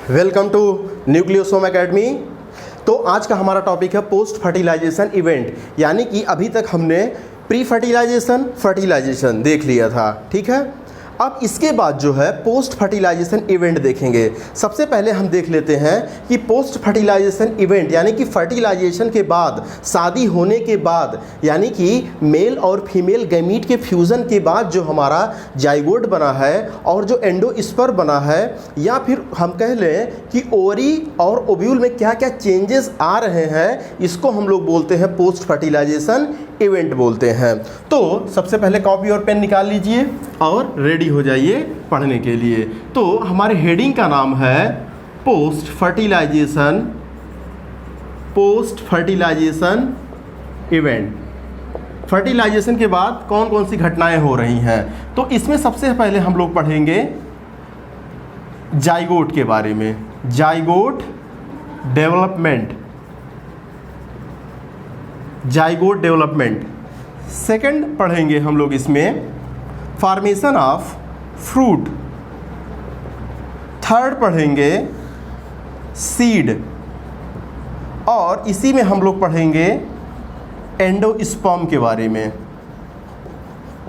Welcome to nucleosome academy. तो आज का हमारा टॉपिक है पोस्ट फर्टिलाइजेशन इवेंट, यानी कि अभी तक हमने प्री फर्टिलाइजेशन फर्टिलाइजेशन देख लिया था, ठीक है। अब इसके बाद जो है पोस्ट फर्टिलाइजेशन इवेंट देखेंगे। सबसे पहले हम देख लेते हैं कि पोस्ट फर्टिलाइजेशन इवेंट यानी कि फर्टिलाइजेशन के बाद, शादी होने के बाद, यानी कि मेल और फीमेल गैमीट के फ्यूज़न के बाद जो हमारा जाइगोट बना है और जो एंडोस्पर्म बना है, या फिर हम कह लें कि ओवरी और ओव्यूल में क्या क्या चेंजेस आ रहे हैं, इसको हम लोग बोलते हैं पोस्ट फर्टिलाइजेशन इवेंट बोलते हैं। तो सबसे पहले कॉपी और पेन निकाल लीजिए और रेडी हो जाइए पढ़ने के लिए। तो हमारे हेडिंग का नाम है पोस्ट फर्टिलाइजेशन इवेंट। फर्टिलाइजेशन के बाद कौन कौन सी घटनाएं हो रही हैं, तो इसमें सबसे पहले हम लोग पढ़ेंगे जाइगोट के बारे में, जाइगोट डेवलपमेंट। सेकंड पढ़ेंगे हम लोग इसमें फॉर्मेशन ऑफ फ्रूट। थर्ड पढ़ेंगे सीड, और इसी में हम लोग पढ़ेंगे एंडोस्पर्म के बारे में,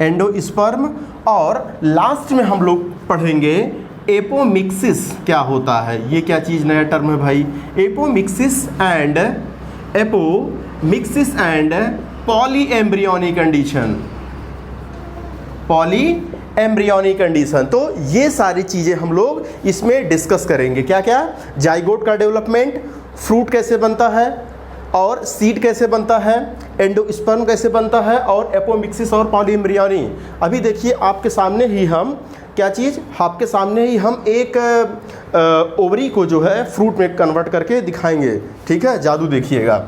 एंडोस्पर्म। और लास्ट में हम लोग पढ़ेंगे एपोमिक्सिस क्या होता है। ये क्या चीज़, नया टर्म है भाई, एपोमिक्सिस एंड पॉलीएम्ब्रियोनिक कंडीशन। तो ये सारी चीज़ें हम लोग इसमें डिस्कस करेंगे। क्या क्या, जाइगोट का डेवलपमेंट, फ्रूट कैसे बनता है और सीड कैसे बनता है, एंडोस्पर्म कैसे बनता है, और एपोमिक्सिस और पॉलीएम्ब्रियोनी। अभी देखिए आपके सामने ही हम क्या चीज़, आपके सामने ही हम एक ओवरी को जो है फ्रूट में कन्वर्ट करके दिखाएंगे, ठीक है। जादू देखिएगा।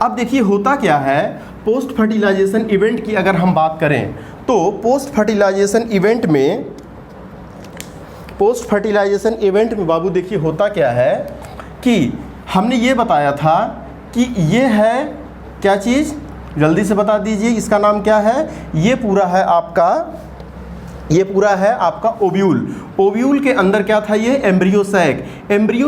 अब देखिए होता क्या है, पोस्ट फर्टिलाइजेशन इवेंट की अगर हम बात करें तो पोस्ट फर्टिलाइजेशन इवेंट में बाबू देखिए होता क्या है कि हमने ये बताया था कि ये है क्या चीज़, जल्दी से बता दीजिए इसका नाम क्या है। ये पूरा है आपका ओव्यूल के अंदर क्या था, ये एम्ब्रियो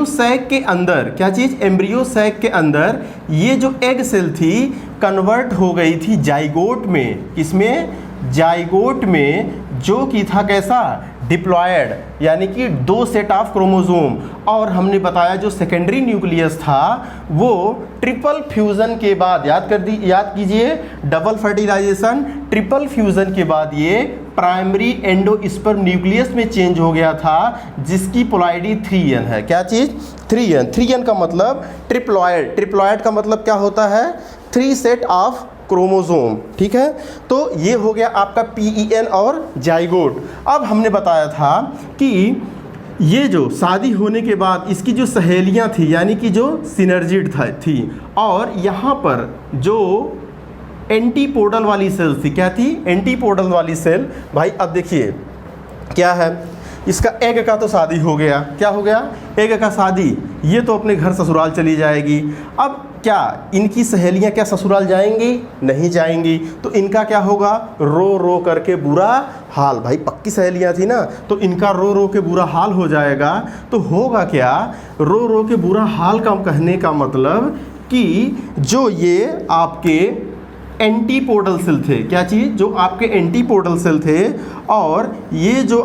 सैक के अंदर क्या चीज़, एम्ब्रियो सैक के अंदर ये जो एग सेल थी कन्वर्ट हो गई थी जाइगोट में। किसमें, जाइगोट में, जो कि था कैसा, डिप्लॉयड, यानी कि 2 सेट ऑफ क्रोमोसोम। और हमने बताया जो सेकेंडरी न्यूक्लियस था वो ट्रिपल फ्यूज़न के बाद, याद कीजिए, डबल फर्टिलाइजेशन ट्रिपल फ्यूज़न के बाद ये प्राइमरी एंडोस्पर्म न्यूक्लियस में चेंज हो गया था, जिसकी पोलैरिटी 3n है। क्या चीज़, 3n का मतलब ट्रिप्लॉयड का मतलब क्या होता है, 3 सेट ऑफ क्रोमोसोम, ठीक है। तो ये हो गया आपका PEN और जाइगोट। अब हमने बताया था कि ये जो शादी होने के बाद इसकी जो सहेलियां थी, यानी कि जो सिनर्जिड थी, और यहाँ पर जो एंटीपोडल वाली सेल थी, क्या थी, एंटीपोडल वाली सेल। भाई अब देखिए क्या है, इसका एग का तो शादी हो गया, क्या हो गया, एग का शादी, ये तो अपने घर ससुराल चली जाएगी। अब क्या इनकी सहेलियां क्या ससुराल जाएंगी, नहीं जाएंगी, तो इनका क्या होगा, रो रो करके बुरा हाल। भाई पक्की सहेलियां थी ना, तो इनका रो रो के बुरा हाल हो जाएगा। तो होगा क्या, रो रो के बुरा हाल का कहने का मतलब कि जो ये आपके एंटीपोडल सेल थे, क्या चीज़, जो आपके एंटीपोडल सेल थे, और ये जो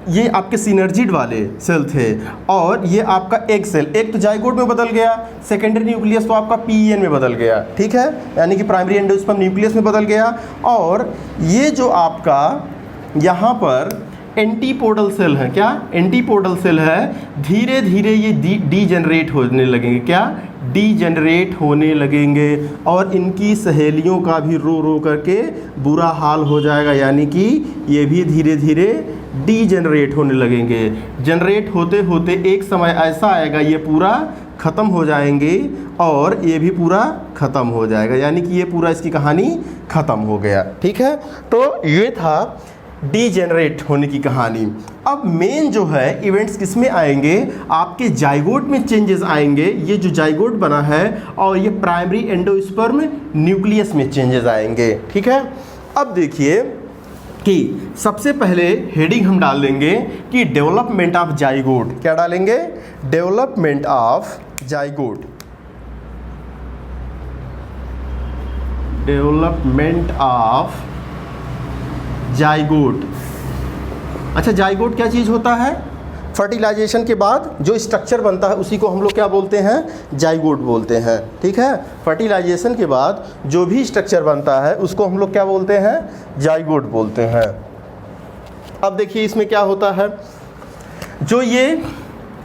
ये आपके सिनर्जिड वाले सेल थे, और ये आपका एग सेल, एक तो जाइगोट में बदल गया, सेकेंडरी न्यूक्लियस तो आपका PEN में बदल गया, ठीक है, यानी कि प्राइमरी एंडोस्पर्म न्यूक्लियस में बदल गया। और ये जो आपका यहाँ पर एंटीपोडल सेल है, क्या एंटीपोडल सेल है, धीरे धीरे ये डीजेनरेट होने लगेंगे, क्या डीजेनरेट होने लगेंगे, और इनकी सहेलियों का भी रो रो करके बुरा हाल हो जाएगा, यानी कि ये भी धीरे धीरे डीजेनरेट होने लगेंगे। जनरेट होते होते एक समय ऐसा आएगा ये पूरा ख़त्म हो जाएंगे, और ये भी पूरा ख़त्म हो जाएगा, यानी कि ये पूरा इसकी कहानी ख़त्म हो गया, ठीक है। तो ये था डीजेनरेट होने की कहानी। अब मेन जो है इवेंट्स किस में आएंगे, आपके जाइगोट में चेंजेस आएंगे। ये जो जाइगोट बना है और ये प्राइमरी एंडोस्पर्म न्यूक्लियस में चेंजेस आएंगे, ठीक है। अब देखिए कि सबसे पहले हेडिंग हम डाल देंगे कि डेवलपमेंट ऑफ जाइगोट। क्या डालेंगे? Development of zygote. Development of zygote. अच्छा, जाइगोट क्या चीज़ होता है? फर्टिलाइजेशन के बाद जो स्ट्रक्चर बनता है उसी को हम लोग क्या बोलते हैं? जाइगोट बोलते हैं। ठीक है, फर्टिलाइजेशन के बाद जो भी स्ट्रक्चर बनता है उसको हम लोग क्या बोलते हैं? जाइगोट बोलते हैं। अब देखिए इसमें क्या होता है, जो ये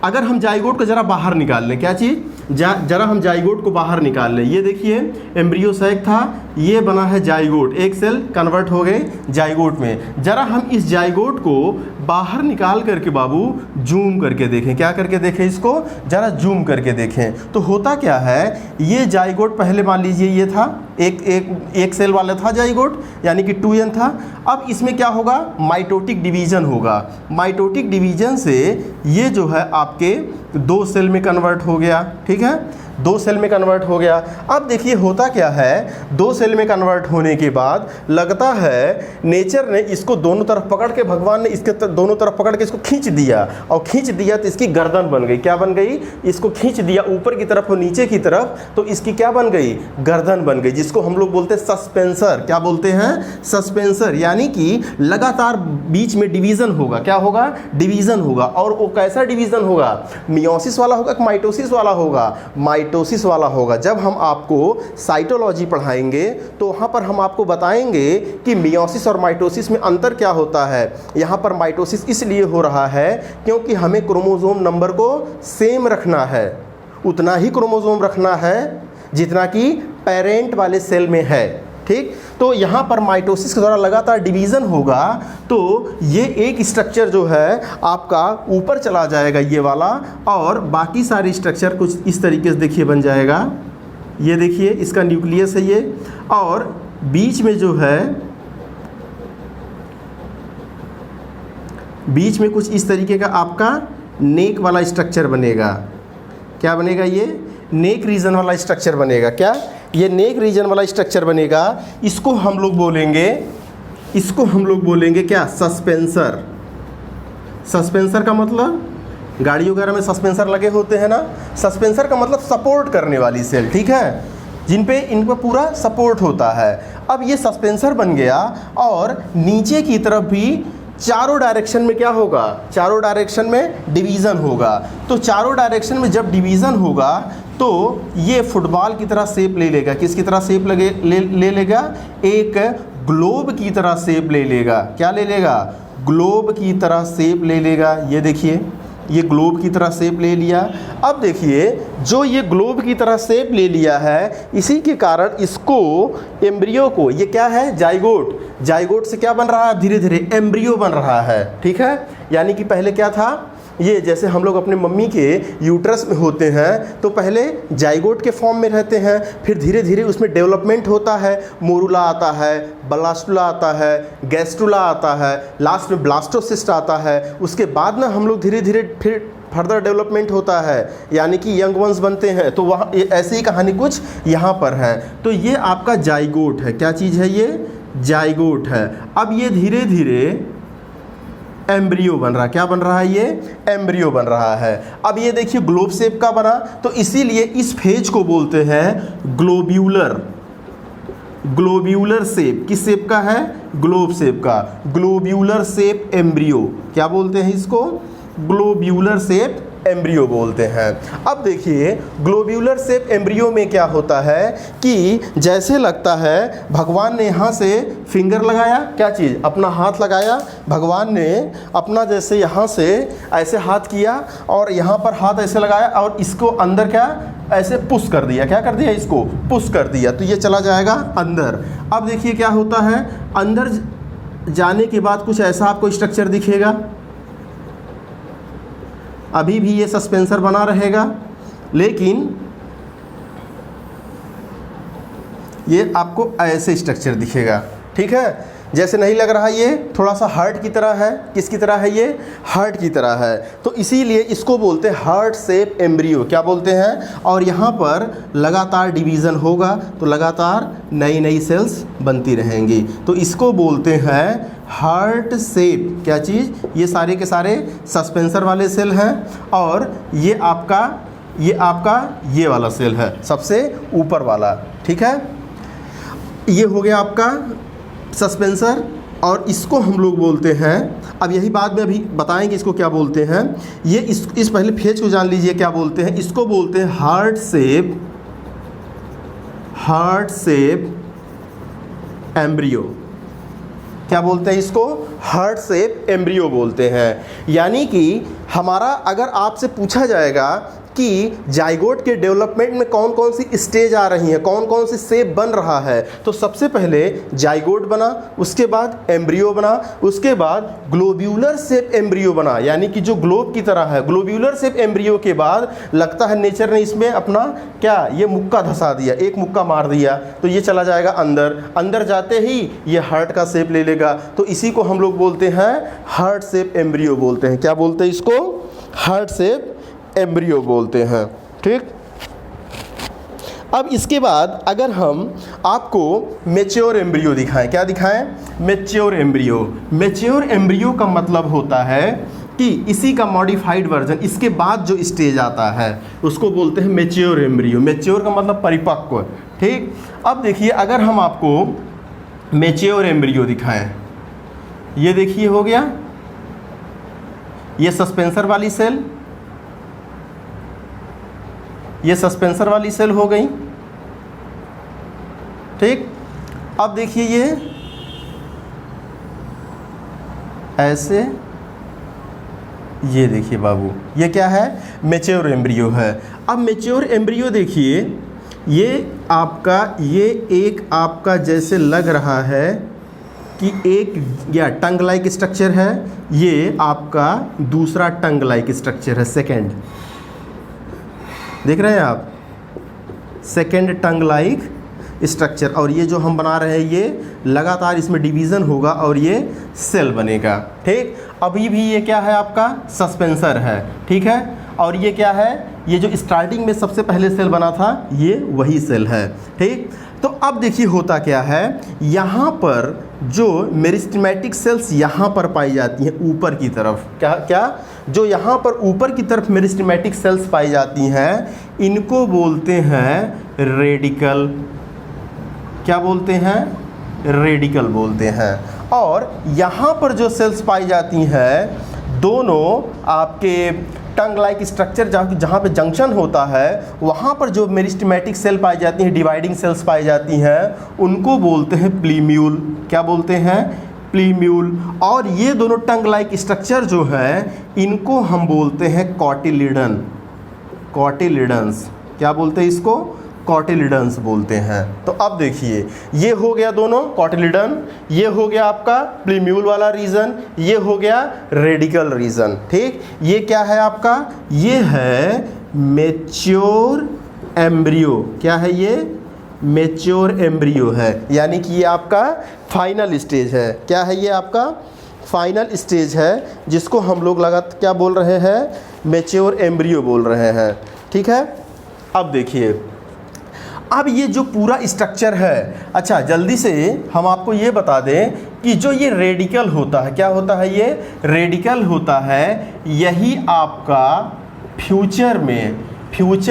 अगर हम जाइगोट को ज़रा बाहर निकाल लें, क्या चीज़, जरा हम जाइगोट को बाहर निकाल लें। ये देखिए एम्ब्रियो सैक था, ये बना है जाइगोट, एक सेल कन्वर्ट हो गए जाइगोट में। जरा हम इस जाइगोट को बाहर निकाल करके बाबू जूम करके देखें। क्या करके देखें? इसको जरा जूम करके देखें तो होता क्या है, ये जाइगोट पहले मान लीजिए ये था, एक सेल वाला था जाइगोट, यानी कि 2n था। अब इसमें क्या होगा? माइटोटिक डिवीज़न होगा। माइटोटिक डिवीज़न से ये जो है आपके 2 सेल में कन्वर्ट हो गया। ठीक है, 2 सेल में कन्वर्ट हो गया। अब देखिए होता क्या है, 2 सेल में कन्वर्ट होने के बाद लगता है नेचर ने इसको दोनों तरफ पकड़ के, भगवान ने इसके दोनों तरफ पकड़ के इसको खींच दिया, और खींच दिया तो इसकी गर्दन बन गई। क्या बन गई? इसको खींच दिया ऊपर की तरफ और नीचे की तरफ, तो इसकी क्या बन गई? गर्दन बन गई, जिसको हम लोग बोलते हैं सस्पेंसर। क्या बोलते हैं? सस्पेंसर। यानी कि लगातार बीच में डिवीज़न होगा। क्या होगा? डिवीज़न होगा। और वो कैसा डिवीज़न होगा? मियोसिस वाला होगा कि माइटोसिस वाला होगा? माइटोसिस वाला होगा। जब हम आपको साइटोलॉजी पढ़ाएंगे तो वहाँ पर हम आपको बताएंगे कि मियोसिस और माइटोसिस में अंतर क्या होता है। यहाँ पर माइटोसिस इसलिए हो रहा है क्योंकि हमें क्रोमोसोम नंबर को सेम रखना है, उतना ही क्रोमोसोम रखना है जितना कि पेरेंट वाले सेल में है। ठीक, तो यहाँ पर माइटोसिस के द्वारा लगातार डिवीज़न होगा, तो ये एक स्ट्रक्चर जो है आपका ऊपर चला जाएगा, ये वाला, और बाकी सारे स्ट्रक्चर कुछ इस तरीके से देखिए बन जाएगा। ये देखिए इसका न्यूक्लियस है ये, और बीच में जो है, बीच में कुछ इस तरीके का आपका नेक वाला स्ट्रक्चर बनेगा। क्या बनेगा? ये नेक रीजन वाला स्ट्रक्चर बनेगा। क्या? ये नेक रीजन वाला स्ट्रक्चर बनेगा। इसको हम लोग बोलेंगे क्या? सस्पेंसर। सस्पेंसर का मतलब, गाड़ी वगैरह में सस्पेंसर लगे होते हैं ना, सस्पेंसर का मतलब सपोर्ट करने वाली सेल। ठीक है, जिन पे इनका पूरा सपोर्ट होता है। अब ये सस्पेंसर बन गया, और नीचे की तरफ भी चारों डायरेक्शन में क्या होगा? चारों डायरेक्शन में डिवीज़न होगा। तो चारों डायरेक्शन में जब डिवीज़न होगा तो ये फुटबॉल की तरह शेप ले लेगा। किसकी तरह शेप ले लेगा? एक ग्लोब की तरह शेप ले लेगा। क्या ले लेगा? ग्लोब की तरह शेप ले लेगा। ये देखिए ये ग्लोब की तरह शेप ले लिया। अब देखिए जो ये ग्लोब की तरह शेप ले लिया है, इसी के कारण इसको, एम्ब्रियो को, ये क्या है? जाइगोट। जाइगोट से क्या बन रहा है? धीरे धीरे एम्ब्रियो बन रहा है। ठीक है, यानी कि पहले क्या था, ये जैसे हम लोग अपने मम्मी के यूट्रस में होते हैं तो पहले जाइगोट के फॉर्म में रहते हैं, फिर धीरे धीरे उसमें डेवलपमेंट होता है, मोरुला आता है, ब्लास्टुला आता है, गैस्ट्रुला आता है, लास्ट में ब्लास्टोसिस्ट आता है। उसके बाद ना हम लोग धीरे धीरे फिर फर्दर डेवलपमेंट होता है, यानी कि यंग वंस बनते हैं। तो वहाँ ऐसी ही कहानी कुछ यहाँ पर है। तो ये आपका जाइगोट है। क्या चीज़ है? ये जाइगोट है। अब ये धीरे धीरे एम्ब्रियो बन रहा है। क्या बन रहा है? ये एम्ब्रियो बन रहा है। अब ये देखिए ग्लोब शेप का बना, तो इसीलिए इस फेज को बोलते हैं ग्लोब्यूलर। ग्लोब्यूलर शेप किस शेप का है? ग्लोब शेप का। Globular shape embryo. क्या बोलते हैं इसको? ग्लोब्यूलर शेप एम्ब्रियो बोलते हैं। अब देखिए ग्लोब्यूलर शेप एम्ब्रियो में क्या होता है कि जैसे लगता है भगवान ने यहाँ से फिंगर लगाया, क्या चीज़? अपना हाथ लगाया। भगवान ने अपना जैसे यहाँ से ऐसे हाथ किया और यहाँ पर हाथ ऐसे लगाया और इसको अंदर क्या ऐसे पुश कर दिया। क्या कर दिया? इसको पुश कर दिया, तो ये चला जाएगा अंदर। अब देखिए क्या होता है, अंदर जाने के बाद कुछ ऐसा आपको स्ट्रक्चर दिखेगा। अभी भी ये सस्पेंसर बना रहेगा, लेकिन ये आपको ऐसे स्ट्रक्चर दिखेगा। ठीक है, जैसे नहीं लग रहा ये थोड़ा सा हार्ट की तरह है। किसकी तरह है? ये हार्ट की तरह है। तो इसीलिए इसको बोलते हैं हार्ट शेप एम्ब्रियो। क्या बोलते हैं? और यहाँ पर लगातार डिवीज़न होगा तो लगातार नई नई सेल्स बनती रहेंगी, तो इसको बोलते हैं हार्ट शेप क्या चीज़, ये सारे के सारे सस्पेंसर वाले सेल हैं, और ये आपका ये वाला सेल है सबसे ऊपर वाला, ठीक है। ये हो गया आपका सस्पेंसर, और इसको हम लोग बोलते हैं, अब यही बाद में अभी बताएंगे इसको क्या बोलते हैं। ये इस पहले फेज को जान लीजिए क्या बोलते हैं। इसको बोलते हैं हार्ट शेप एम्ब्रियो। क्या बोलते हैं इसको? हार्ट शेप एम्ब्रियो बोलते हैं। यानी कि हमारा अगर आपसे पूछा जाएगा कि जाइगोट के डेवलपमेंट में कौन कौन सी स्टेज आ रही हैं, कौन कौन सी शेप बन रहा है, तो सबसे पहले जाइगोट बना, उसके बाद एम्ब्रियो बना, उसके बाद ग्लोब्यूलर शेप एम्ब्रियो बना, यानी कि जो ग्लोब की तरह है। ग्लोब्यूलर शेप एम्ब्रियो के बाद लगता है नेचर ने इसमें अपना क्या ये मुक्का धंसा दिया, एक मुक्का मार दिया, तो ये चला जाएगा अंदर। अंदर जाते ही ये हार्ट का शेप ले लेगा, तो इसी को हम लोग बोलते हैं हार्ट शेप एम्ब्रियो बोलते हैं। क्या बोलते हैं इसको? हार्ट शेप एम्ब्रियो बोलते हैं, ठीक। अब इसके बाद अगर हम आपको मैच्योर एम्ब्रियो दिखाएं, क्या दिखाएं? Mature embryo. मैच्योर एम्ब्रियो का मतलब होता है कि इसी का मॉडिफाइड वर्जन, इसके बाद जो स्टेज आता है उसको बोलते हैं मैच्योर एम्ब्रियो। मैच्योर का मतलब परिपक्व, ठीक। अब देखिए अगर हम आपको मैच्योर एम्ब्रियो दिखाएं, ये देखिए हो गया ये सस्पेंसर वाली सेल, ये सस्पेंसर वाली सेल हो गई, ठीक। अब देखिए ये ऐसे, ये देखिए बाबू ये क्या है? मैच्योर एम्ब्रियो है। अब मैच्योर एम्ब्रियो देखिए ये एक आपका जैसे लग रहा है कि एक या टंग लाइक स्ट्रक्चर है, ये आपका दूसरा टंग लाइक स्ट्रक्चर है, सेकेंड, देख रहे हैं आप, सेकेंड टंग लाइक स्ट्रक्चर। और ये जो हम बना रहे हैं ये लगातार इसमें डिवीज़न होगा और ये सेल बनेगा, ठीक। अभी भी ये क्या है? आपका सस्पेंसर है, ठीक है। और ये क्या है? ये जो स्टार्टिंग में सबसे पहले सेल बना था ये वही सेल है, ठीक। तो अब देखिए होता क्या है, यहाँ पर जो मेरिस्टेमेटिक सेल्स यहाँ पर पाई जाती हैं ऊपर की तरफ, क्या जो यहाँ पर ऊपर की तरफ मेरिस्टेमेटिक सेल्स पाई जाती हैं, इनको बोलते हैं रेडिकल। क्या बोलते हैं? रेडिकल बोलते हैं। और यहाँ पर जो सेल्स पाई जाती हैं, दोनों आपके टंग लाइक स्ट्रक्चर जहाँ पे जंक्शन होता है, वहाँ पर जो मेरिस्टेमेटिक सेल पाई जाती हैं, डिवाइडिंग सेल्स पाई जाती हैं, उनको बोलते हैं प्लीम्यूल। क्या बोलते हैं? प्लीम्यूल। और ये दोनों टंग लाइक स्ट्रक्चर जो हैं, इनको हम बोलते हैं कॉटिलिडन, कॉटिलिडन्स। क्या बोलते हैं इसको? कॉटिलिडन्स बोलते हैं। तो अब देखिए ये हो गया दोनों कॉटिलिडन, ये हो गया आपका प्लीम्यूल वाला रीजन, ये हो गया रेडिकल रीजन, ठीक। ये क्या है आपका? ये है मैच्योर एम्ब्रियो। क्या है ये? मैच्योर एम्ब्रियो है, यानी कि ये आपका फाइनल स्टेज है। क्या है ये? आपका फाइनल स्टेज है, जिसको हम लोग क्या बोल रहे हैं? मैच्योर एम्ब्रियो बोल रहे हैं, ठीक है। अब देखिए अब ये जो पूरा स्ट्रक्चर है, अच्छा जल्दी से हम आपको ये बता दें कि जो ये रेडिकल होता है, क्या होता है? ये रेडिकल होता है, यही आपका फ्यूचर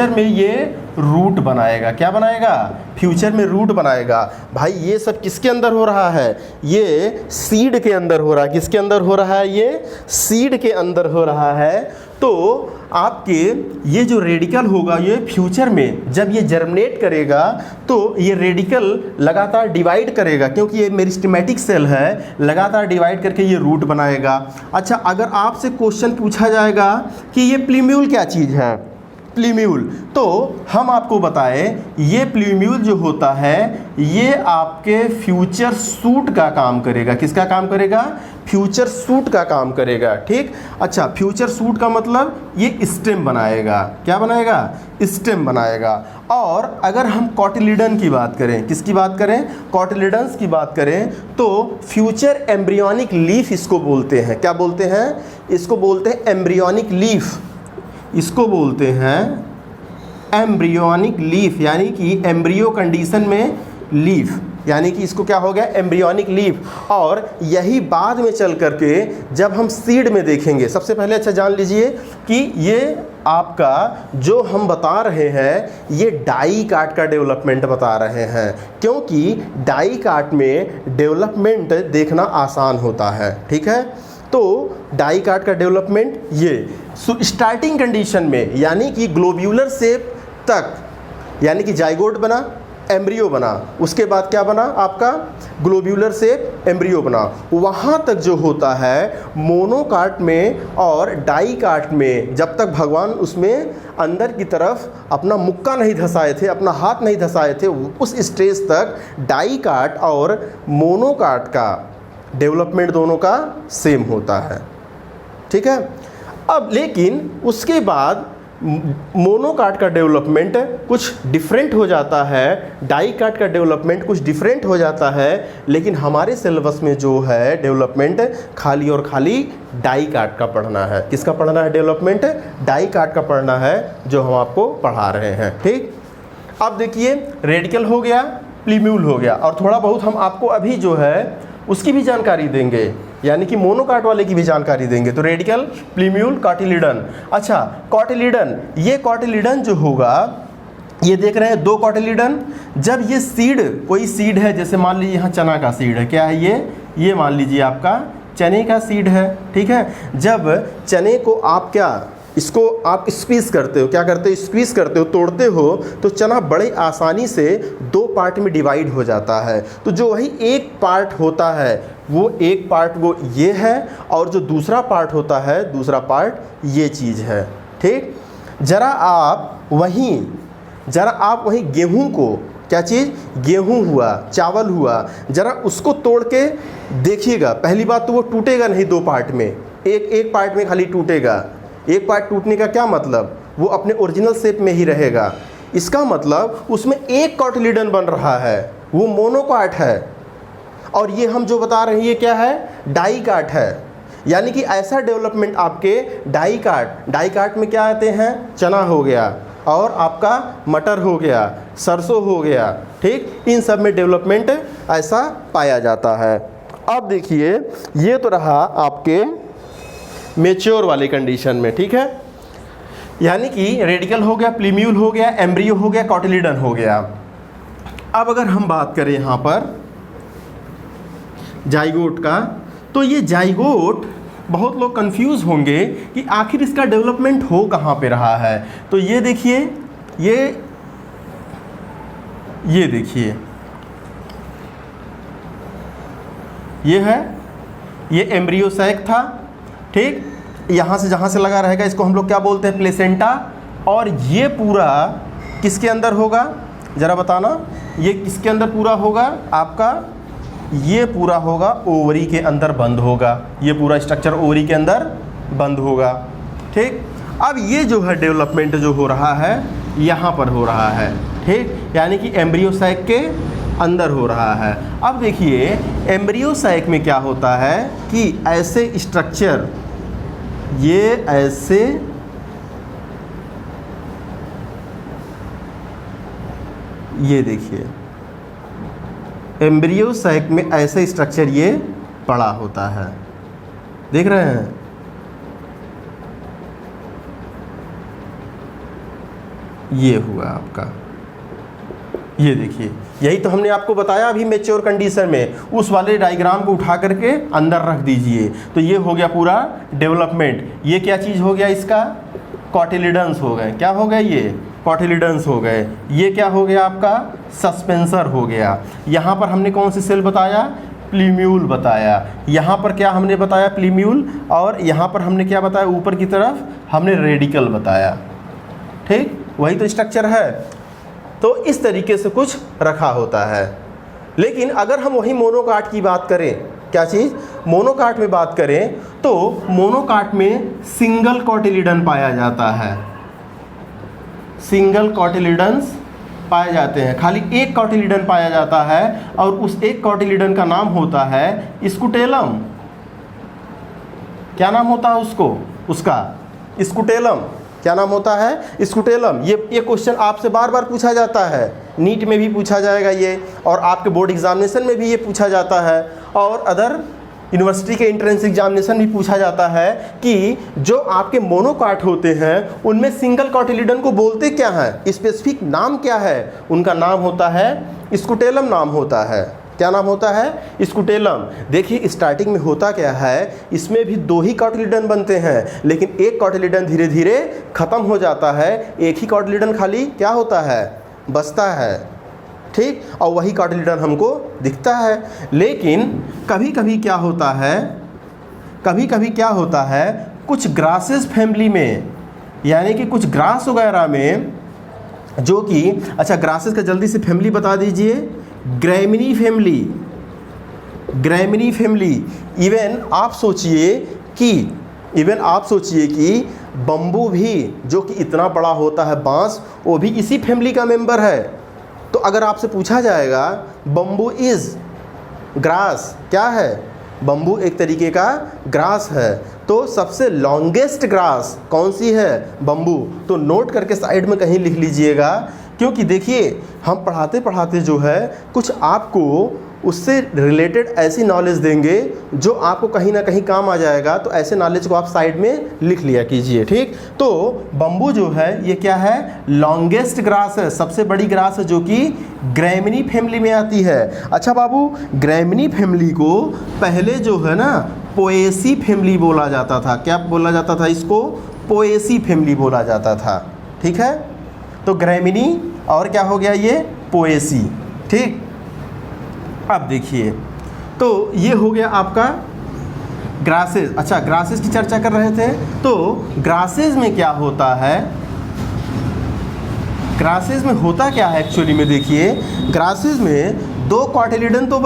में ये रूट बनाएगा। क्या बनाएगा? फ्यूचर में रूट बनाएगा। भाई ये सब किसके अंदर हो रहा है? ये सीड के अंदर हो रहा है। किसके अंदर हो रहा है? ये सीड के अंदर हो रहा है। तो आपके ये जो रेडिकल होगा, ये फ्यूचर में जब ये जर्मिनेट करेगा तो ये रेडिकल लगातार डिवाइड करेगा, क्योंकि ये मेरिस्टेमेटिक सेल है, लगातार डिवाइड करके ये रूट बनाएगा। अच्छा अगर आपसे क्वेश्चन पूछा जाएगा कि ये प्लीम्यूल क्या चीज़ है, प्लीम्यूल, तो हम आपको बताएं ये प्लीम्यूल जो होता है ये आपके फ्यूचर सूट का काम करेगा। किसका काम करेगा? फ्यूचर सूट का काम करेगा, ठीक। अच्छा फ्यूचर सूट का मतलब ये स्टेम बनाएगा। क्या बनाएगा? स्टेम बनाएगा। और अगर हम कॉटिलिडन की बात करें, किसकी बात करें? कॉटिलिडन्स की बात करें, तो फ्यूचर एम्ब्रियोनिक लीफ इसको बोलते हैं। क्या बोलते हैं? इसको बोलते हैं एम्ब्रियोनिक लीफ। इसको बोलते हैं एम्ब्रियोनिक लीफ, यानी कि एम्ब्रियो कंडीशन में लीफ। यानी कि इसको क्या हो गया, एम्ब्रियोनिक लीफ। और यही बाद में चल करके जब हम सीड में देखेंगे, सबसे पहले अच्छा जान लीजिए कि ये आपका जो हम बता रहे हैं ये डाइकाट का डेवलपमेंट बता रहे हैं, क्योंकि डाइकाट में डेवलपमेंट देखना आसान होता है। ठीक है, तो डाइकाट का डेवलपमेंट ये स्टार्टिंग कंडीशन में यानी कि ग्लोब्यूलर शेप तक, यानी कि जाइगोट बना, एम्ब्रियो बना, उसके बाद क्या बना आपका ग्लोब्यूलर शेप एम्ब्रियो बना, वहाँ तक जो होता है मोनोकाट में और डाइकाट में, जब तक भगवान उसमें अंदर की तरफ अपना मुक्का नहीं धसाए थे, अपना हाथ नहीं धसाए थे, उस स्टेज तक डाइकाट और मोनोकाट का डेवलपमेंट दोनों का सेम होता है। ठीक है, अब लेकिन उसके बाद मोनोकाट का डेवलपमेंट कुछ डिफरेंट हो जाता है, डाइकाट का डेवलपमेंट कुछ डिफरेंट हो जाता है, लेकिन हमारे सिलेबस में जो है डेवलपमेंट खाली और खाली डाइकाट का पढ़ना है। किसका पढ़ना है डेवलपमेंट? डाइकाट का पढ़ना है, जो हम आपको पढ़ा रहे हैं। ठीक, अब देखिए रेडिकल हो गया, प्लीम्यूल हो गया, और थोड़ा बहुत हम आपको अभी जो है उसकी भी जानकारी देंगे, यानी कि मोनोकाट वाले की भी जानकारी देंगे। तो रेडिकल, प्लीम्यूल, कॉटिलिडन। अच्छा, कॉटिलिडन, ये कॉटिलिडन जो होगा, ये देख रहे हैं दो कॉटिलिडन। जब ये सीड, कोई सीड है, जैसे मान लीजिए यहाँ चना का सीड है, क्या है ये मान लीजिए आपका चने का सीड है। ठीक है, जब चने को आप इसको आप स्क्वीज़ करते हो, क्या करते हो, स्क्वीज़ करते हो, तोड़ते हो, तो चना बड़े आसानी से दो पार्ट में डिवाइड हो जाता है। तो जो वही एक पार्ट होता है, वो एक पार्ट वो ये है, और जो दूसरा पार्ट होता है, दूसरा पार्ट ये चीज़ है। ठीक, ज़रा आप वहीं गेहूं को, क्या चीज़, गेहूं हुआ, चावल हुआ, ज़रा उसको तोड़ के देखिएगा। पहली बात तो वो टूटेगा नहीं दो पार्ट में, एक पार्ट में खाली टूटेगा। एक पार्ट टूटने का क्या मतलब, वो अपने ओरिजिनल शेप में ही रहेगा। इसका मतलब उसमें एक कॉटिलिडन बन रहा है, वो मोनोकाट है, और ये हम जो बता रहे हैं ये क्या है, डाइकाट है। यानी कि ऐसा डेवलपमेंट आपके डाइकाट में क्या आते हैं, चना हो गया, और आपका मटर हो गया, सरसों हो गया। ठीक, इन सब में डेवलपमेंट ऐसा पाया जाता है। अब देखिए, ये तो रहा आपके मेच्योर वाले कंडीशन में। ठीक है, यानी कि रेडिकल हो गया, प्लीम्यूल हो गया, एम्ब्रियो हो गया, कॉटिलिडन हो गया। अब अगर हम बात करें यहाँ पर जाइगोट का, तो ये जाइगोट बहुत लोग कंफ्यूज होंगे कि आखिर इसका डेवलपमेंट हो कहाँ पे रहा है। तो ये देखिए, ये देखिए, ये है, ये एम्ब्रियो सैक था। ठीक, यहाँ से जहाँ से लगा रहेगा इसको हम लोग क्या बोलते हैं, प्लेसेंटा। और ये पूरा किसके अंदर होगा, ज़रा बताना, ये किसके अंदर पूरा होगा आपका, ये पूरा होगा ओवरी के अंदर बंद होगा, ये पूरा स्ट्रक्चर ओवरी के अंदर बंद होगा। ठीक, अब ये जो है डेवलपमेंट जो हो रहा है यहाँ पर हो रहा है। ठीक, यानी कि एम्ब्रियो सैक के अंदर हो रहा है। अब देखिए एम्ब्रियो सैक में क्या होता है कि ऐसे स्ट्रक्चर, ये ऐसे ये देखिए एम्ब्रियो सैक में ऐसे स्ट्रक्चर ये पड़ा होता है, देख रहे हैं। ये हुआ आपका, ये देखिए, यही तो हमने आपको बताया अभी मैच्योर कंडीशन में, उस वाले डायग्राम को उठा करके अंदर रख दीजिए। तो ये हो गया पूरा डेवलपमेंट। ये क्या चीज़ हो गया, इसका कॉटिलिडन्स हो गए। क्या हो गए, ये कॉटिलिडन्स हो गए। ये क्या हो गया आपका, सस्पेंसर हो गया। यहाँ पर हमने कौन सी सेल बताया, प्लीम्यूल बताया। यहाँ पर क्या हमने बताया, प्लीम्यूल, और यहाँ पर हमने क्या बताया, ऊपर की तरफ हमने रेडिकल बताया। ठीक, वही तो स्ट्रक्चर है। तो इस तरीके से कुछ रखा होता है। लेकिन अगर हम वही मोनोकाट की बात करें, क्या चीज़, मोनोकाट में बात करें, तो मोनोकाट में सिंगल कॉटिलिडन पाया जाता है, सिंगल कॉटिलिडन्स पाए जाते हैं, खाली एक कॉटिलिडन पाया जाता है, और उस एक कॉटिलिडन का नाम होता है स्कुटेलम। क्या नाम होता है उसका स्कुटेलम। क्या नाम होता है? स्कुटेलम। ये क्वेश्चन आपसे बार बार पूछा जाता है, नीट में भी पूछा जाएगा ये, और आपके बोर्ड एग्जामिनेशन में भी ये पूछा जाता है, और अदर यूनिवर्सिटी के एंट्रेंस एग्जामिनेशन भी पूछा जाता है कि जो आपके मोनोकाट होते हैं उनमें सिंगल कॉटिलिडन को बोलते क्या हैं, स्पेसिफिक नाम क्या है? उनका नाम होता है स्कुटेलम नाम होता है। क्या नाम होता है? स्कुटेलम। देखिए स्टार्टिंग में होता क्या है, इसमें भी 2 ही कॉटिलिडन बनते हैं, लेकिन एक कॉटिलिडन धीरे धीरे खत्म हो जाता है, एक ही कॉटिलिडन खाली क्या होता है? बचता है, ठीक, और वही कॉटिलिडन हमको दिखता है। लेकिन कभी कभी क्या होता है, कुछ ग्रासेस फैमिली में, यानी कि कुछ ग्रास वगैरह में, जो कि अच्छा ग्रासेस का जल्दी से फैमिली बता दीजिए। Gramineae family. इवन आप सोचिए कि बम्बू भी, जो कि इतना बड़ा होता है बांस, वो भी इसी फैमिली का मेंबर है। तो अगर आपसे पूछा जाएगा बम्बू इज ग्रास, क्या है? बम्बू एक तरीके का ग्रास है। तो सबसे लॉन्गेस्ट ग्रास कौन सी है? बम्बू। तो नोट करके साइड में कहीं लिख लीजिएगा, क्योंकि देखिए हम पढ़ाते पढ़ाते जो है कुछ आपको उससे रिलेटेड ऐसी नॉलेज देंगे जो आपको कहीं ना कहीं काम आ जाएगा। तो ऐसे नॉलेज को आप साइड में लिख लिया कीजिए, ठीक। तो बम्बू जो है ये क्या है? लॉन्गेस्ट ग्रास है, सबसे बड़ी ग्रास है, जो कि ग्रैमिनी फैमिली में आती है। अच्छा बाबू, ग्रैमिनी फैमिली को पहले जो है ना पोएसी फैमिली बोला जाता था। क्या बोला जाता था इसको? पोएसी फैमिली बोला जाता था, ठीक है। तो ग्रैमिनी और क्या हो गया ये? पोएसी, ठीक। अब देखिए, तो ये हो गया आपका ग्रासेस। अच्छा, ग्रासेस की चर्चा कर रहे थे, तो ग्रासेस में क्या होता है? ग्रासेस में होता क्या है एक्चुअली में? देखिए ग्रासेस में 2 कॉटिलिडन तो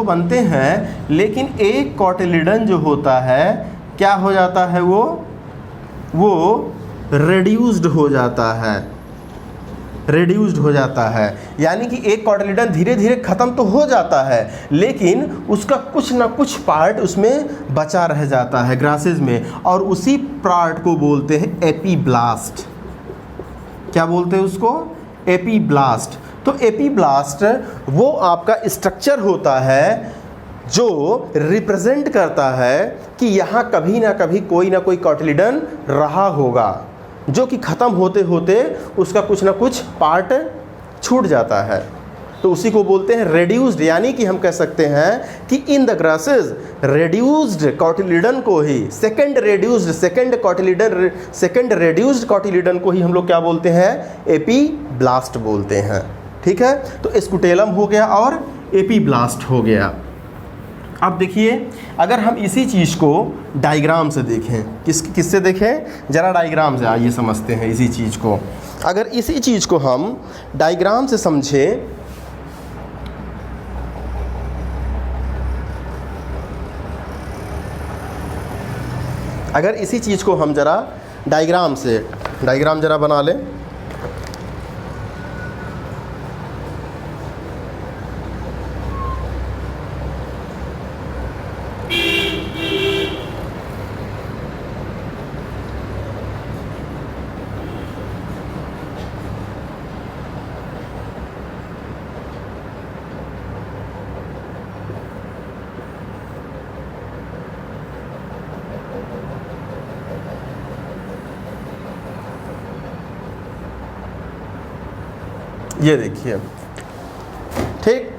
बनते हैं, लेकिन एक कॉटिलिडन जो होता है क्या हो जाता है? वो रेड्यूस्ड हो जाता है। यानी कि एक कॉटिलिडन धीरे धीरे ख़त्म तो हो जाता है, लेकिन उसका कुछ ना कुछ पार्ट उसमें बचा रह जाता है ग्रासेस में, और उसी पार्ट को बोलते हैं एपीब्लास्ट। क्या बोलते हैं उसको? एपीब्लास्ट। तो एपीब्लास्ट वो आपका स्ट्रक्चर होता है जो रिप्रेजेंट करता है कि यहाँ कभी ना कभी कोई ना कोई कॉटिलिडन रहा होगा, जो कि ख़त्म होते होते उसका कुछ ना कुछ पार्ट छूट जाता है। तो उसी को बोलते हैं रेड्यूस्ड। यानी कि हम कह सकते हैं कि in the grasses reduced cotyledon को ही सेकंड रेड्यूस्ड कॉटिलिडन को ही हम लोग क्या बोलते हैं? एपीब्लास्ट बोलते हैं, ठीक है। तो स्कुटेलम हो गया और एपीब्लास्ट हो गया। अब देखिए, अगर हम इसी चीज़ को डायग्राम से देखें, किससे देखें? ज़रा डायग्राम से आइए समझते हैं इसी चीज़ को। अगर इसी चीज़ को हम डायग्राम से समझें, अगर इसी चीज़ को हम ज़रा डायग्राम ज़रा बना लें। ये देखिए, ठीक,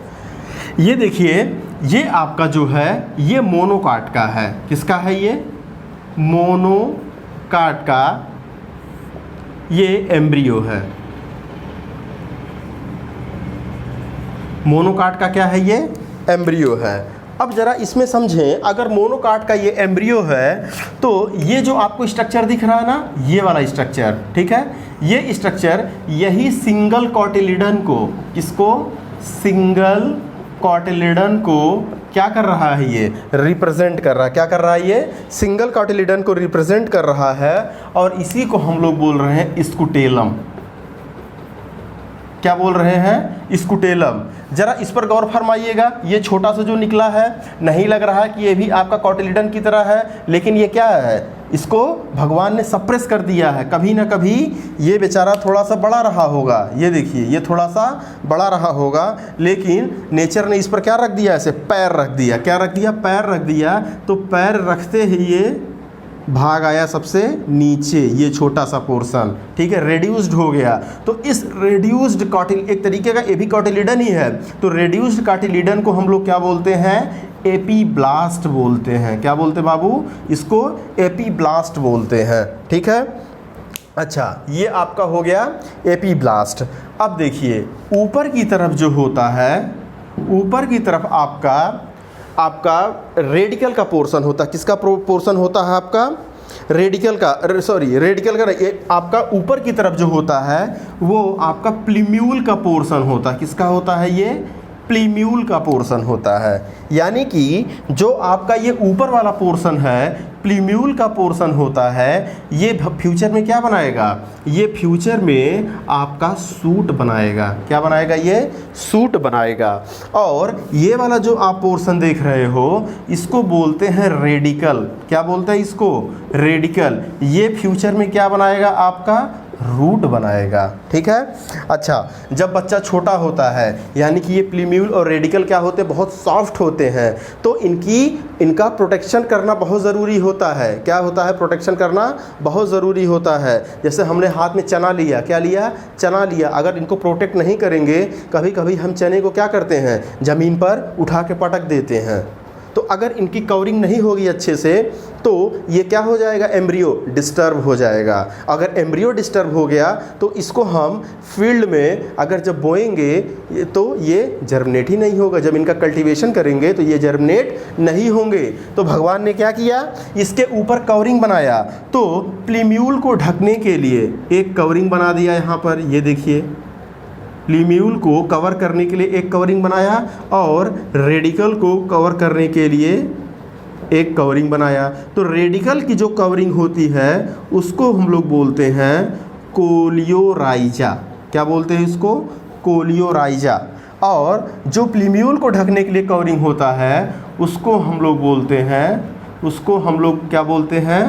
ये देखिए, ये आपका जो है ये मोनोकाट का है। किसका है ये? मोनोकाट का ये एम्ब्रियो है। मोनोकाट का क्या है? ये एम्ब्रियो है। अब ज़रा इसमें समझें, अगर मोनोकाट का ये एम्ब्रियो है तो ये जो आपको स्ट्रक्चर दिख रहा है ना, ये वाला स्ट्रक्चर, ठीक है, ये स्ट्रक्चर यही सिंगल कॉटिलिडन को, किसको? सिंगल कॉटिलिडन को क्या कर रहा है? ये रिप्रेजेंट कर रहा है। क्या कर रहा है? ये सिंगल कॉटिलिडन को रिप्रेजेंट कर रहा है, और इसी को हम लोग बोल रहे हैं स्कुटेलम। क्या बोल रहे हैं? स्कुटेलम। जरा इस पर गौर फरमाइएगा, ये छोटा सा जो निकला है नहीं लग रहा है कि ये भी आपका कॉटिलीडन की तरह है, लेकिन ये क्या है, इसको भगवान ने सप्रेस कर दिया है। कभी ना कभी ये बेचारा थोड़ा सा बड़ा रहा होगा, ये देखिए ये थोड़ा सा बड़ा रहा होगा, लेकिन नेचर ने इस पर क्या रख दिया, ऐसे पैर रख दिया। क्या रख दिया, पैर रख दिया। तो पैर रखते ही ये भाग आया सबसे नीचे, ये छोटा सा पोर्शन, ठीक है, रेड्यूस्ड हो गया। तो इस रेड्यूस्ड एक तरीके का ये भी कॉटिलीडन ही है। तो रेड्यूस्ड कॉटिलीडन को हम लोग क्या बोलते हैं, एपीब्लास्ट बोलते हैं। क्या बोलते हैं बाबू, इसको एपीब्लास्ट बोलते हैं, ठीक है। अच्छा, ये आपका हो गया एपीब्लास्ट। अब देखिए ऊपर की तरफ जो होता है, ऊपर की तरफ आपका रेडिकल का पोर्शन होता है। किसका पोर्शन होता है, आपका रेडिकल का, रेडिकल का ये आपका ऊपर की तरफ जो होता है वो आपका प्लीम्यूल का पोर्शन होता है। किसका होता है, ये प्लीम्यूल का पोर्शन होता है। यानी कि जो आपका ये ऊपर वाला पोर्शन है, प्लीम्यूल का पोर्शन होता है, ये फ्यूचर में क्या बनाएगा, ये फ्यूचर में आपका सूट बनाएगा। क्या बनाएगा, ये सूट बनाएगा। और ये वाला जो आप पोर्शन देख रहे हो इसको बोलते हैं रेडिकल। क्या बोलते हैं इसको, रेडिकल। ये फ्यूचर में क्या बनाएगा, आपका रूट बनाएगा, ठीक है। अच्छा, जब बच्चा छोटा होता है, यानी कि ये प्लीम्यूल और रेडिकल क्या होते हैं, बहुत सॉफ्ट होते हैं, तो इनका प्रोटेक्शन करना बहुत ज़रूरी होता है। क्या होता है, प्रोटेक्शन करना बहुत ज़रूरी होता है। जैसे हमने हाथ में चना लिया, क्या लिया, चना लिया, अगर इनको प्रोटेक्ट नहीं करेंगे, कभी कभी हम चने को क्या करते हैं, ज़मीन पर उठा के पटक देते हैं। तो अगर इनकी कवरिंग नहीं होगी अच्छे से तो ये क्या हो जाएगा, एम्ब्रियो डिस्टर्ब हो जाएगा। अगर एम्ब्रियो डिस्टर्ब हो गया तो इसको हम फील्ड में अगर जब बोएंगे तो ये जर्मिनेट ही नहीं होगा। जब इनका कल्टीवेशन करेंगे तो ये जर्मिनेट नहीं होंगे। तो भगवान ने क्या किया, इसके ऊपर कवरिंग बनाया। तो प्लीम्यूल को ढकने के लिए एक कवरिंग बना दिया यहाँ पर, ये देखिए प्लीम्यूल को कवर करने के लिए एक कवरिंग बनाया और रेडिकल को कवर करने के लिए एक कवरिंग बनाया। तो रेडिकल की जो कवरिंग होती है उसको हम लोग बोलते हैं कोलियोराइजा। क्या बोलते हैं इसको, कोलियोराइजा। और जो प्लीम्यूल को ढकने के लिए कवरिंग होता है उसको हम लोग बोलते हैं, उसको हम लोग क्या बोलते हैं,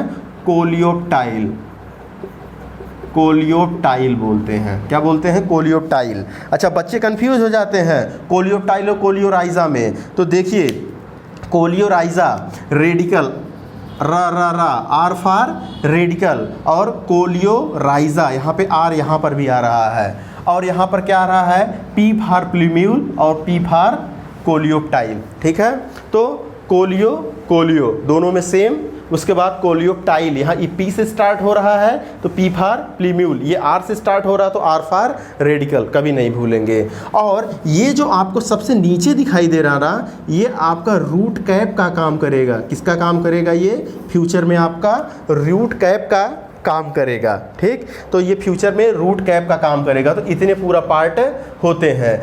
कोलियोप्टाइल। कोलियोप्टाइल बोलते हैं। क्या बोलते हैं, कोलियोप्टाइल। अच्छा, बच्चे कंफ्यूज हो जाते हैं कोलियोप्टाइल और कोलियोराइजा में। तो देखिए कोलियोराइजा रेडिकल, रा आर फॉर रेडिकल, और कोलियोराइजा यहाँ पे आर यहाँ पर भी आ रहा है, और यहाँ पर क्या आ रहा है, पी फॉर प्लीम्यूल और पी फॉर कोलियोप्टाइल, ठीक है। तो कोलियो दोनों में सेम। उसके बाद कोलियोप्टाइल, यहाँ ई पी से स्टार्ट हो रहा है तो पी फॉर प्लीम्यूल, ये आर से स्टार्ट हो रहा है तो आर फॉर रेडिकल, कभी नहीं भूलेंगे। और ये जो आपको सबसे नीचे दिखाई दे रहा ना, ये आपका रूट कैप का काम करेगा। किसका काम करेगा, ये फ्यूचर में आपका रूट कैप का काम करेगा, ठीक। तो ये फ्यूचर में रूट कैप का काम करेगा। तो इतने पूरा पार्ट होते हैं।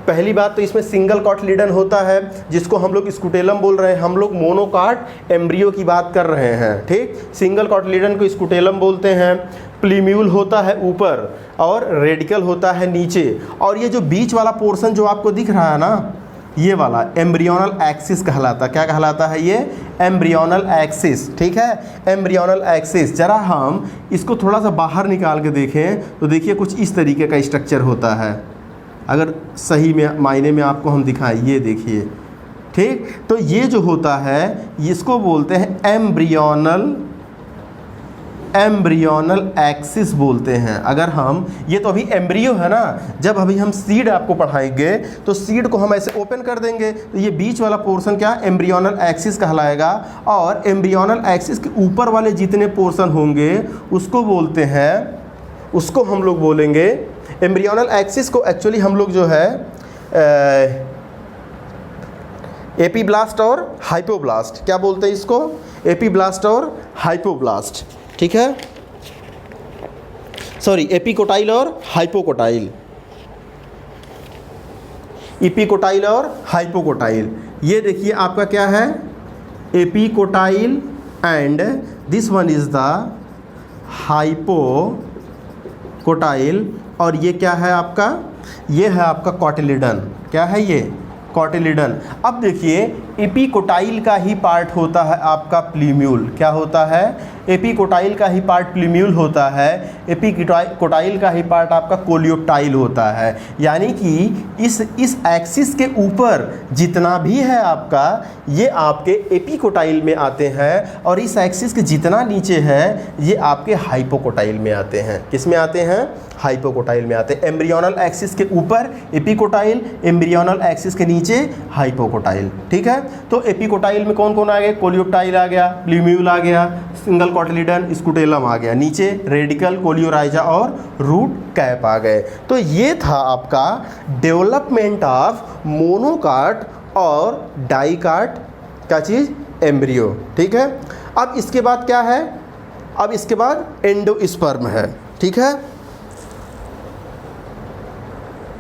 पहली बात तो इसमें सिंगल कॉटिलीडन होता है जिसको हम लोग स्कूटेलम बोल रहे हैं। हम लोग मोनोकाट एम्ब्रियो की बात कर रहे हैं, ठीक। सिंगल कॉटिलीडन को स्कूटेलम बोलते हैं। प्लीम्यूल होता है ऊपर और रेडिकल होता है नीचे। और ये जो बीच वाला पोर्शन जो आपको दिख रहा है ना, ये वाला एम्ब्रियोनल एक्सिस कहलाता है। क्या कहलाता है, ये एम्ब्रियोनल एक्सिस, ठीक है, एम्ब्रियोनल एक्सिस। जरा हम इसको थोड़ा सा बाहर निकाल के देखें तो देखिए कुछ इस तरीके का स्ट्रक्चर होता है। अगर सही में मायने में आपको हम दिखाएं, ये देखिए, ठीक। तो ये जो होता है इसको बोलते हैं एम्ब्रियोनल एक्सिस बोलते हैं। अगर हम, ये तो अभी एम्ब्रियो है ना, जब अभी हम सीड आपको पढ़ाएंगे तो सीड को हम ऐसे ओपन कर देंगे तो ये बीच वाला पोर्शन क्या, एम्ब्रियोनल एक्सिस कहलाएगा। और एम्ब्रियोनल एक्सिस के ऊपर वाले जितने पोर्शन होंगे उसको बोलते हैं, उसको हम लोग बोलेंगे एम्ब्रियोनल एक्सिस को एक्चुअली हम लोग जो है एपीब्लास्ट और हाइपोब्लास्ट, क्या बोलते हैं इसको, एपीब्लास्ट और हाइपोब्लास्ट, ठीक है। सॉरी, एपिकोटाइल और हाइपोकोटाइल, एपिकोटाइल और हाइपोकोटाइल। ये देखिए आपका क्या है, epicotyl and this one is the hypocotyl. और ये क्या है आपका, ये है आपका कॉटिलीडन। क्या है ये, कॉटिलिडन। अब देखिए एपिकोटाइल का ही पार्ट होता है आपका प्लीम्यूल। क्या होता है, एपिकोटाइल का ही पार्ट प्लीम्यूल होता है, एपिकोटाइल का ही पार्ट आपका कोलियोटाइल होता है। यानी कि इस एक्सिस के ऊपर जितना भी है आपका, ये आपके एपिकोटाइल में आते हैं, और इस एक्सिस के जितना नीचे है ये आपके हाइपोकोटाइल में आते हैं। किस में आते हैं, हाइपोकोटाइल में आते हैं। एम्ब्रियोनल एक्सिस के ऊपर एपिकोटाइल, एम्ब्रियोनल एक्सिस के नीचे हाइपोकोटाइल। ठीक है, तो एपिकोटाइल में कौन कौन आ गए, कोलियोटाइल आ गया, प्लीम्यूल आ गया, सिंगल कॉटिलिडन, स्कुटेलम आ गया, नीचे रेडिकल, कोलियोराइजा और रूट कैप आ गए। तो ये था आपका डेवलपमेंट ऑफ मोनोकाट और डाइकाट, क्या चीज़, एम्ब्रियो। ठीक है, अब इसके बाद क्या है, अब इसके बाद एंडोस्पर्म है। ठीक है,